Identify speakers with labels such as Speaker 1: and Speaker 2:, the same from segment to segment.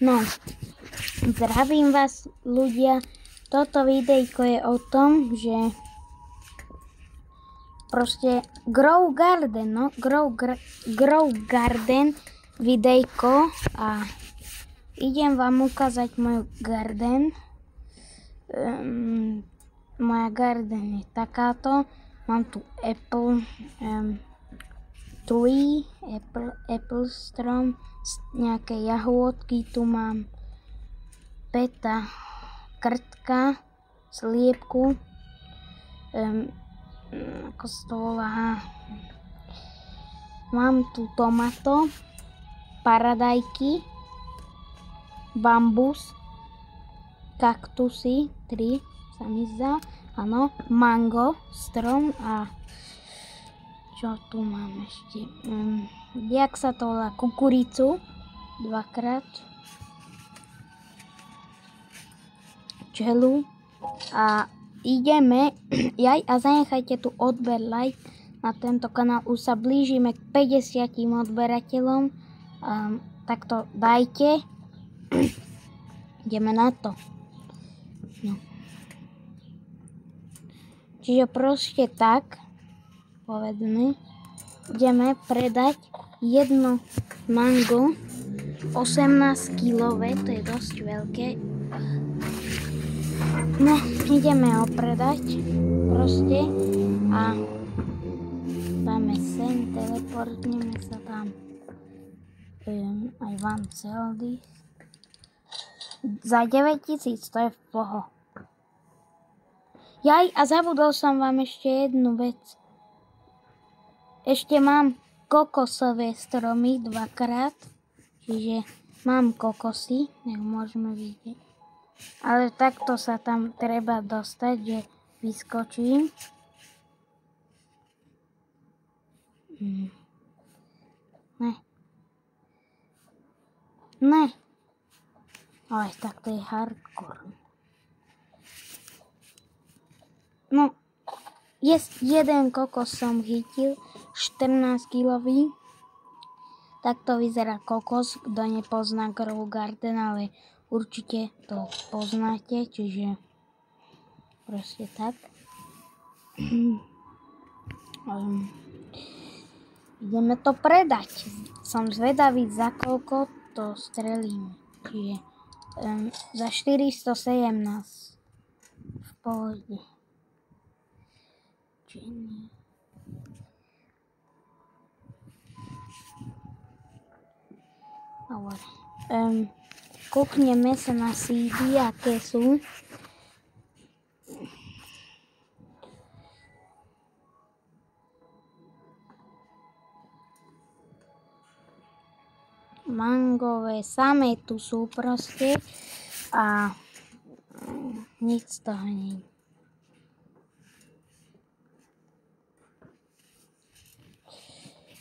Speaker 1: No, zdravím vás ľudia. Toto videjko je o tom, že proste Grow Garden, no, Grow Garden videjko a idem vám ukázať moju garden. Moja garden je takáto. Mám tu apple tree, apple strom, nejaké jahôdky, tu mám peta, krtka, sliepku, ako sa to volá, mám tu tomato, paradajky, bambus, kaktusy, 3 sa mi zdá, áno, mango, strom a čo tu mám ešte, jak sa to volá, kukuricu, 2-krát, čelu a ideme, a zanechajte tu odber, like na tento kanál, už sa blížime k 50 odberateľom, tak to dajte, ideme na to. No. Čiže proste tak, povedzme, ideme predať jedno mango, 18 kilové, to je dosť veľké. No, ideme ho predať, proste, a dáme sem, teleportneme sa tam, I want sell this. Za 9000, to je v poho. Jaj, a zabudol som vám ešte jednu vec. Ešte mám kokosové stromy 2-krát, čiže mám kokosy, nech môžeme vidieť. Ale takto sa tam treba dostať, že vyskočím. Ne. Ale tak to je hardcore. No, jeden kokos som chytil, 14 kilový. Takto vyzerá kokos, kto nepozná Grow Garden, ale určite to poznáte, čiže proste tak. Ideme to predať. Som zvedavý, za koľko to strelím. Čiže za 417 v pohode. Či nie. Dobre. Kúkneme sa na seedy, aké sú. Mangové, samé tu sú proste a nic z toho nie.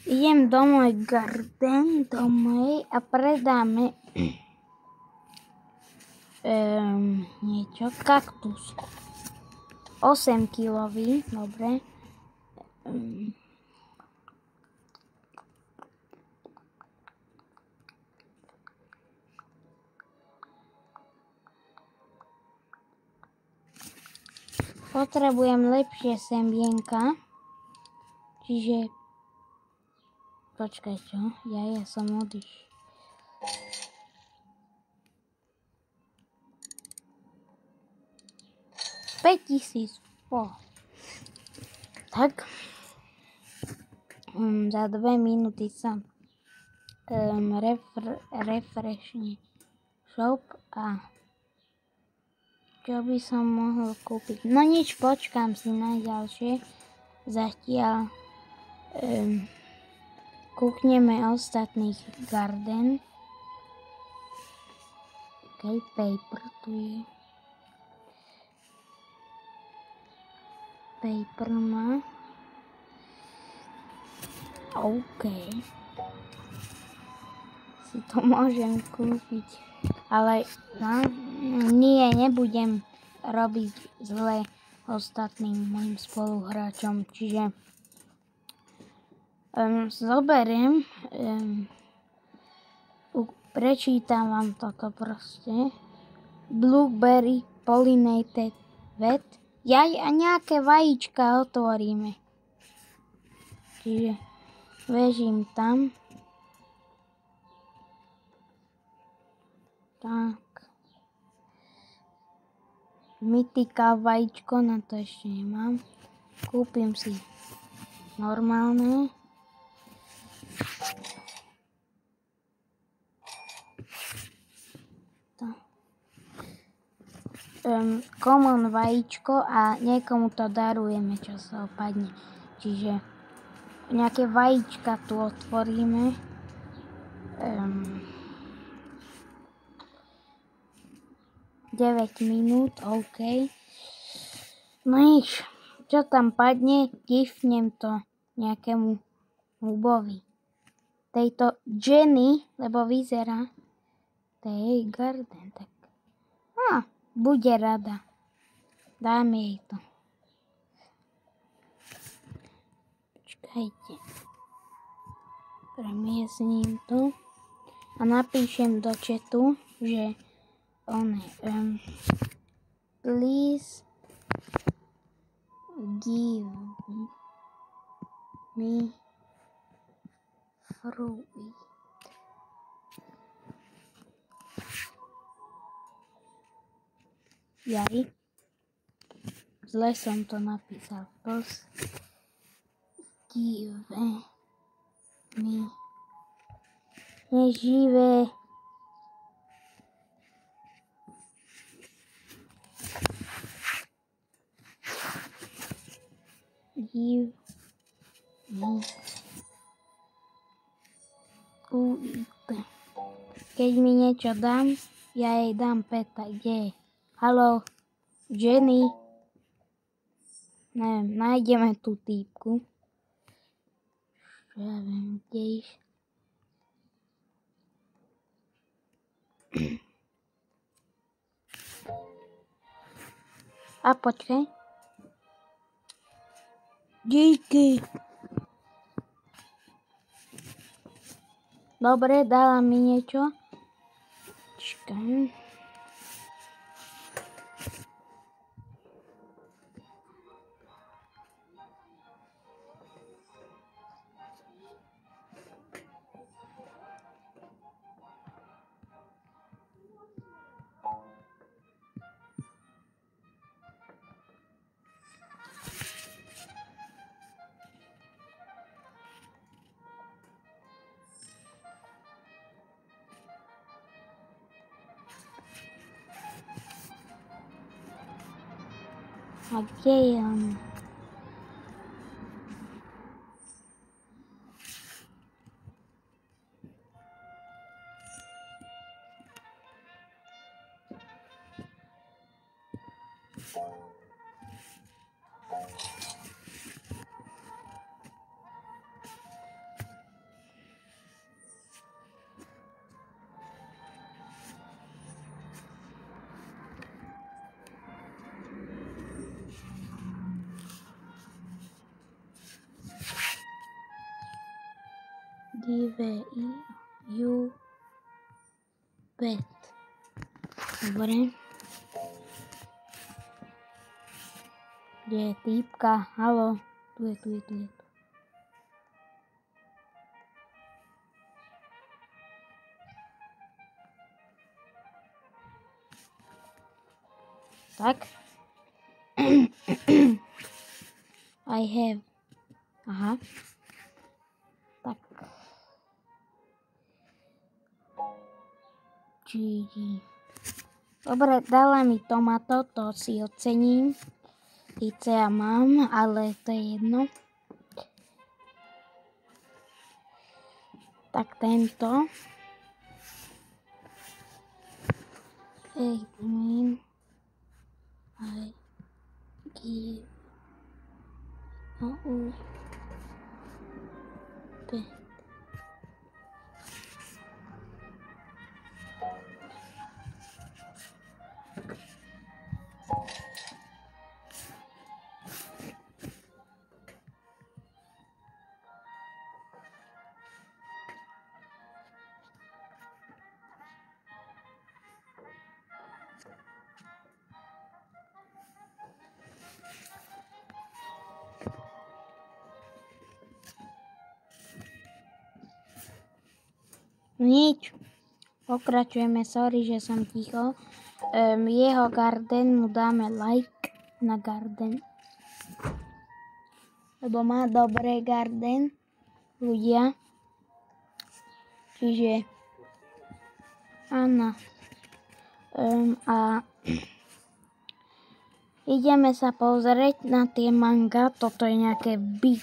Speaker 1: Idem do môj garden, do mojej a predáme niečo, kaktus. 8 kilový, dobre. Potrebujem lepšie semienka, čiže počkaj, čo? Ja som odišiel. $5000. Tak. Za 2 minúty sa refreshne shop a čo by som mohol kúpiť? No nič, počkám si na ďalšie. Zatiaľ kúkneme ostatných garden. OK, paper tu je. Paper má. OK. Si to môžem kúpiť. Ale no, nie, nebudem robiť zle ostatným mojim spoluhráčom. Čiže zoberiem Prečítam vám toto proste. Blueberry pollinated wet. Jaj, a nejaké vajíčka otvoríme. Čiže vežím tam. Tak. Mythical vajíčko, na to ešte nemám. Kúpim si normálne. Common vajíčko a niekomu to darujeme, čo sa opadne. Čiže nejaké vajíčka tu otvoríme. 9 minút, OK. No nič, čo tam padne, gifnem to nejakému hubovi. Tejto Jenny, lebo vyzerá, to je jej garden, tak bude rada. Dáme jej to. Počkajte. Premiesním to a napíšem do chatu, že please give me fruit. Jaj. Zle som to napísal. Please give me neživé give me fruit. Keď mi niečo dám, ja jej dám peta. Kde je? Haló, Jenny. Neviem, nájdeme tú týpku. Ja viem, kde iš. A počkaj. Díky. Dobre, dala mi niečo. Počkaj. A kde je on? Give you pet. Dobre. Kde je týpka? Haló. Tu je. Tak. I have. Aha. Tak. GG. Dobre, dala mi tomato, to si ocením. Síce ja mám, ale to je jedno. Tak tento. I give pet. Nič. Pokračujeme, sorry, že som ticho. Jeho garden mu dáme like na garden. Lebo má dobré garden. Ľudia. Čiže áno. A ideme sa pozrieť na tie manga. Toto je nejaké big.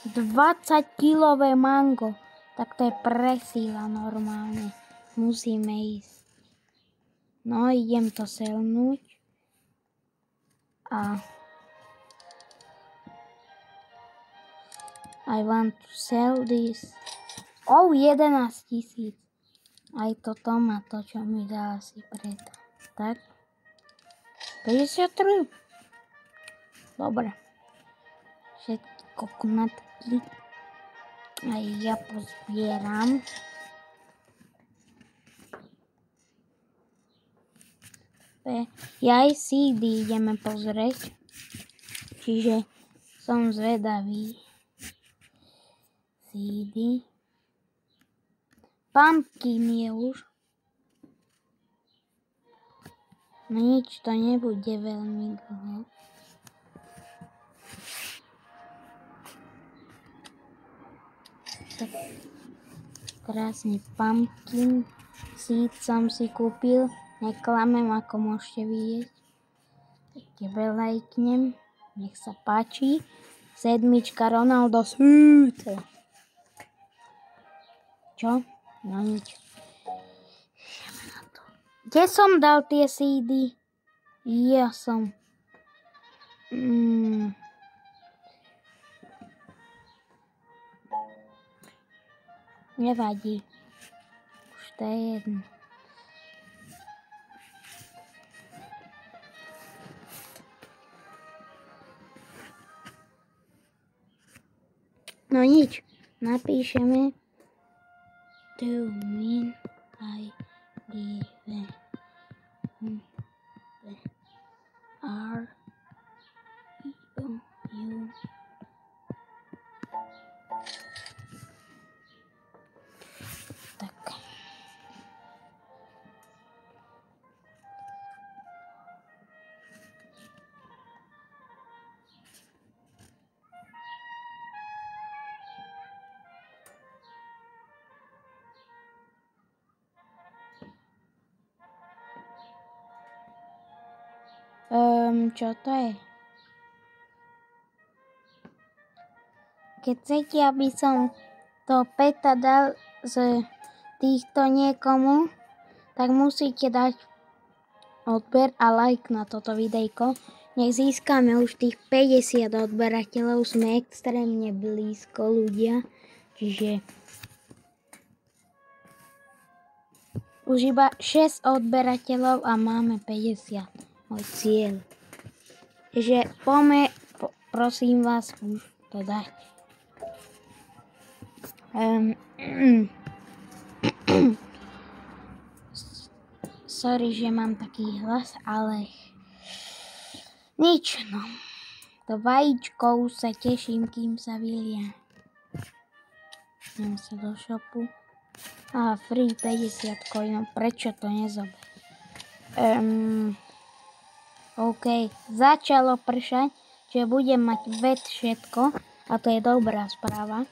Speaker 1: $20-kilové mango. Tak to je presíla normálne. Musíme ísť. No, idem to selnúť. A I want to sell this. 11,000. Aj toto má to, čo mi dá asi preto. Tak. 53. Dobre. Všetky kokonatky. Aj ja pozbieram. Ja aj CD ideme pozrieť. Čiže som zvedavý. CD. Pumpkin je už. No nič, to nebude veľmi dlho. Tak krásny pumpkin seed som si kúpil. Neklamem, ako môžete vidieť. Tak tebe lajknem. Nech sa páči. 7 Ronaldo seed. Čo? No nič. Kde som dal tie seedy? Ja som. Nevadí. Už to je jedno. No nič. Napíšeme. To mean I give R U tak. Čo to je? Keď chcete, aby som to peta dal z týchto niekomu, tak musíte dať odber a like na toto videjko. Nech získame už tých 50 odberateľov, sme extrémne blízko, ľudia. Čiže už iba 6 odberateľov a máme 50. Môj cieľ. Že prosím vás, už to dať. Sorry, že mám taký hlas, ale nič, no. To vajíčkou sa teším, kým sa vylia. Idem sa do shopu. Free 50 coinov, prečo to nezober? OK, začalo pršať, že budem mať všetko a to je dobrá správa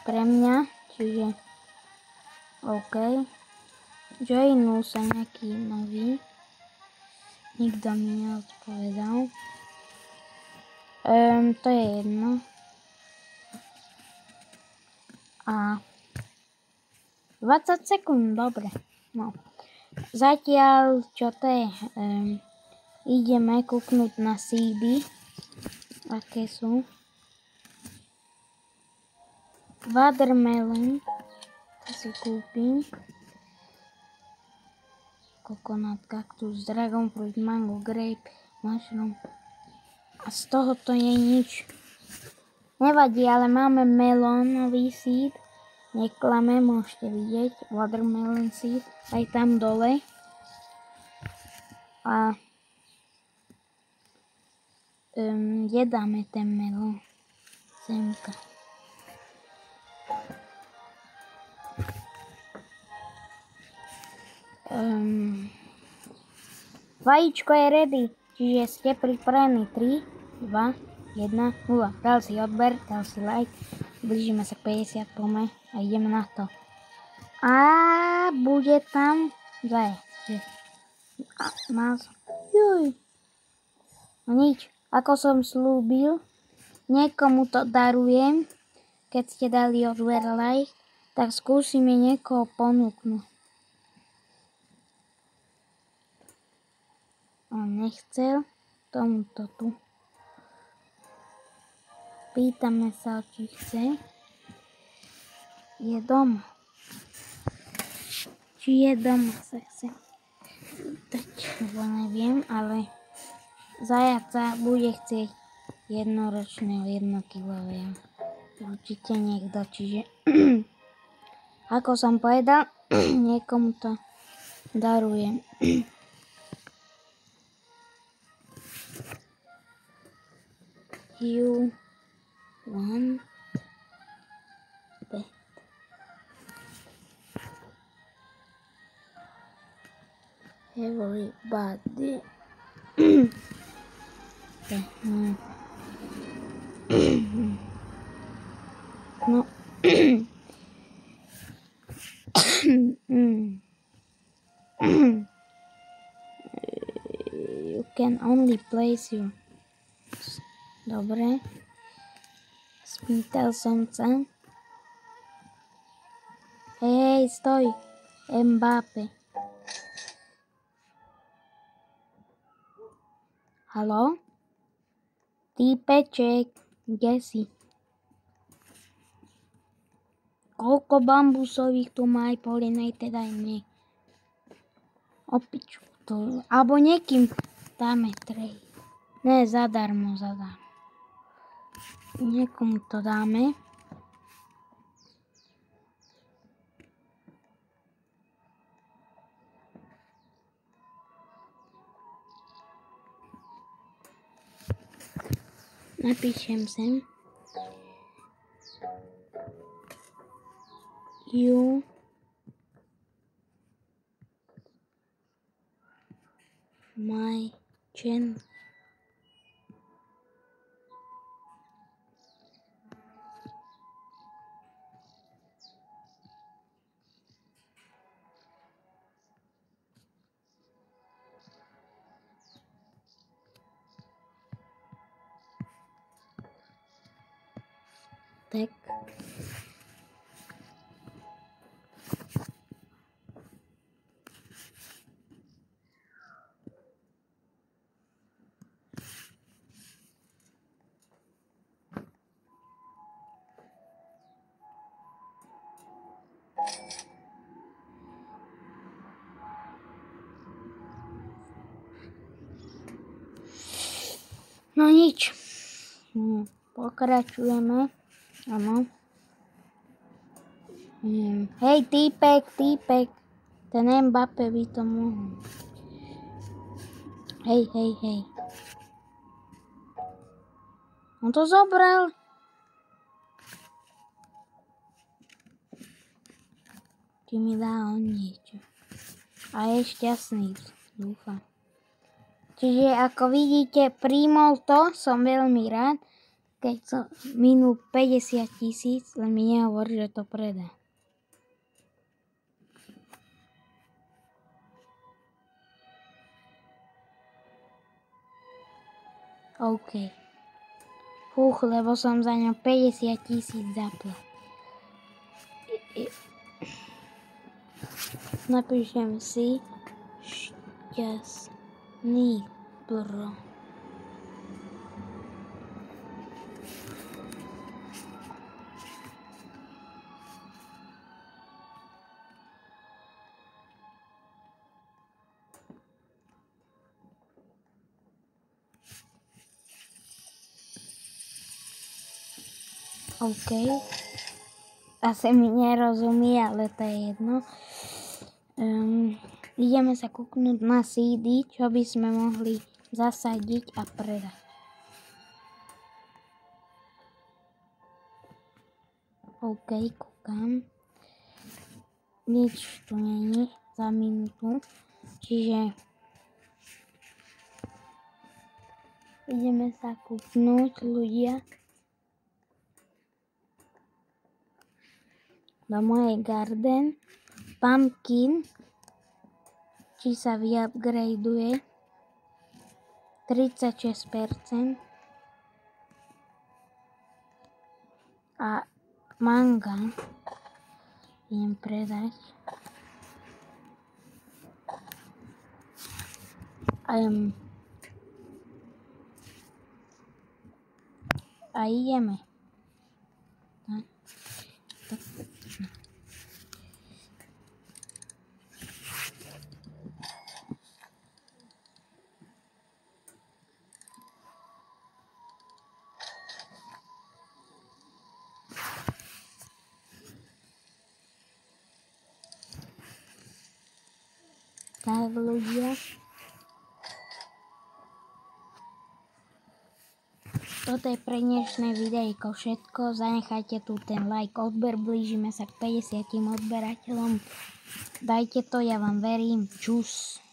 Speaker 1: pre mňa, čiže OK. Joinul sa nejaký nový, nikto mi neodpovedal. To je jedno. A 20 sekúnd, dobre. No. Zatiaľ, čo to je? Ideme kúknúť na CD. Aké sú? Watermelon. To si kúpim. Coconut, cactus, dragon fruit, mango, grape, mushroom. A z toho to je nič. Nevadí, ale máme melónový seed. Neklame, môžete vidieť. Watermelon seed. Aj tam dole. A Kde dáme ten melón? Semka. Vajíčko je ready, čiže ste pripravení. 3, 2, 1, 0. Dal si odber, dal si like, blížime sa k 50, poďme a ideme na to. A bude tam zajac. Mal som. Juj. No nič, ako som slúbil, niekomu to darujem, keď ste dali odber like, tak skúsime niekoho ponúknuť. On nechcel, tomuto tu. Pýtame sa, či chce. Je doma. Či je doma, sa chce pýtať, lebo neviem, ale zajaca bude chcieť jednoročného, 1-kilového. Určite niekto, čiže ako som povedal, niekomu to darujem. You want that? Everybody. No. You can only place your... Dobre. Spýtal som sa. Hej, stoj. Mbappé. Haló? Týpeček, kde si? Koľko bambusových tu má aj polinej, teda aj mne. Opiču. Alebo niekým dáme trej. Ne, zadarmo. Niekomu to dáme. Napíšem sem. You my channel. Tak. No nič. Pokračujeme. Áno. Hej, týpek. Ten Mbappé by to mohol. Hej. On to zobral. Či mi dá on niečo. A je šťastný, dúfam. Čiže ako vidíte, príjmol to, som veľmi rád, keď som minul 50 000, len mi nehovorí, že to predá. OK. Fúch, lebo som za ňo 50 000 zaplat. Napíšem si šťastný bro. OK. Asi mi nerozumie, ale to je jedno. Ideme sa kúknúť na CD, čo by sme mohli zasadiť a predať. OK, kúkam. Nič tu není za minútu. Čiže ideme sa kúknúť, ľudia, do mojej garden. Pumpkin, či sa vyupgradeuje 36%. A manga idem predať. A ideme. Tak, ľudia. Toto je pre dnešné videjko všetko. Zanechajte tu ten like, odber. Blížime sa k 50 odberateľom. Dajte to, ja vám verím. Čus.